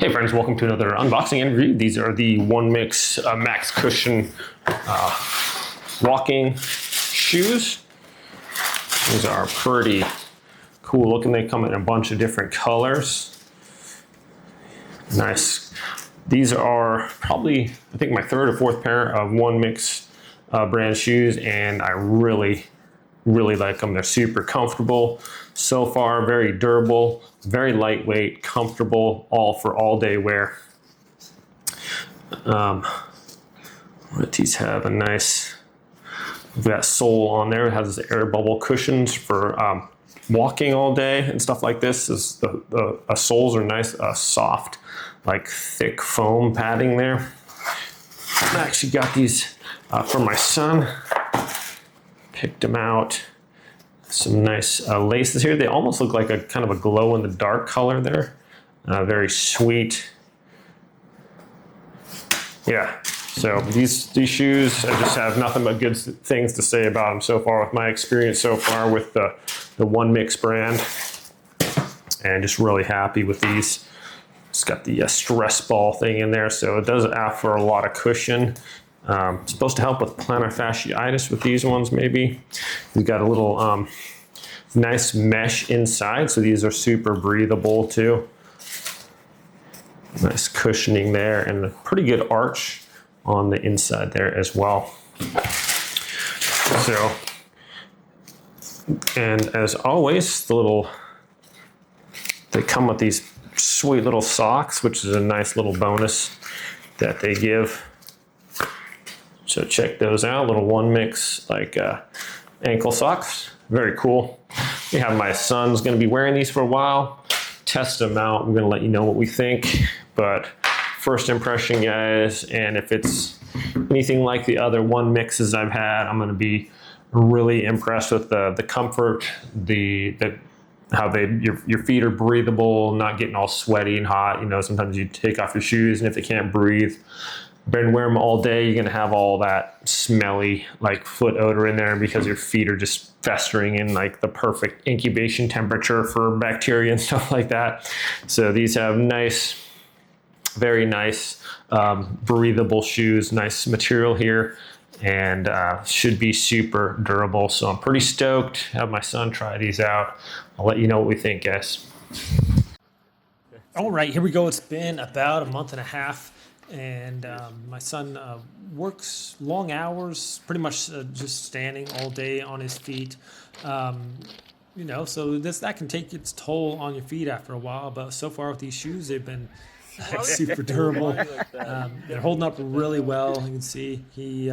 Hey friends, welcome to another unboxing and review. These are the Onemix Max Cushion walking shoes. These are pretty cool looking. They come in a bunch of different colors. Nice. These are probably, I think, my third or fourth pair of Onemix brand shoes, and I really like them. They're super comfortable so far, very durable, very lightweight, comfortable, all for all day wear. These have a nice, we've got sole on there. It has air bubble cushions for walking all day and stuff like this. The soles are nice, soft, like thick foam padding there. I actually got these for my son. Picked them out. Some nice laces here. They almost look like a kind of a glow in the dark color there. Very sweet. Yeah, so these shoes, I just have nothing but good things to say about them so far with my experience so far with the Onemix brand. And just really happy with these. It's got the stress ball thing in there, so it does offer a lot of cushion. It's supposed to help with plantar fasciitis with these ones, maybe. We've got a little nice mesh inside, so these are super breathable too. Nice cushioning there, and a pretty good arch on the inside there as well. So, and as always, they come with these sweet little socks, which is a nice little bonus that they give. So check those out, little Onemix like ankle socks, very cool. We have my son's gonna be wearing these for a while, test them out. We're gonna let you know what we think, but first impression, guys, and if it's anything like the other Onemixes I've had, I'm gonna be really impressed with the comfort, how your feet are breathable, not getting all sweaty and hot. You know, sometimes you take off your shoes and if they can't breathe, been wearing them all day, you're gonna have all that smelly like foot odor in there because your feet are just festering in like the perfect incubation temperature for bacteria and stuff like that. So these have nice, very nice breathable shoes, nice material here, and should be super durable. So I'm pretty stoked. Have my son try these out. I'll let you know what we think, guys. All right, here we go. It's been about a month and a half. And my son works long hours, pretty much just standing all day on his feet. You know, so that can take its toll on your feet after a while. But so far with these shoes, they've been super durable. They're holding up really well. You can see he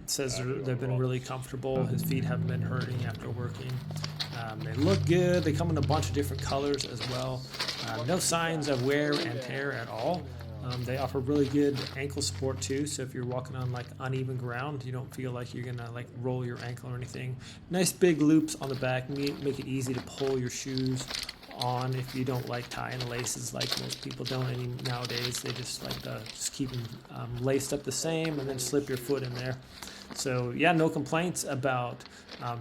says they've been really comfortable. His feet haven't been hurting after working. They look good. They come in a bunch of different colors as well. No signs of wear and tear at all. They offer really good ankle support too, so if you're walking on like uneven ground, you don't feel like you're gonna like roll your ankle or anything. Nice big loops on the back, make it easy to pull your shoes on if you don't like tying laces like most people don't nowadays. They just like to just keep them laced up the same and then slip your foot in there. So yeah, no complaints about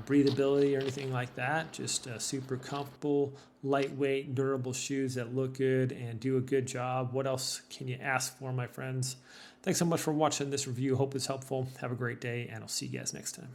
breathability or anything like that. Just super comfortable, lightweight, durable shoes that look good and do a good job. What else can you ask for, my friends? Thanks so much for watching this review. Hope it's helpful. Have a great day, and I'll see you guys next time.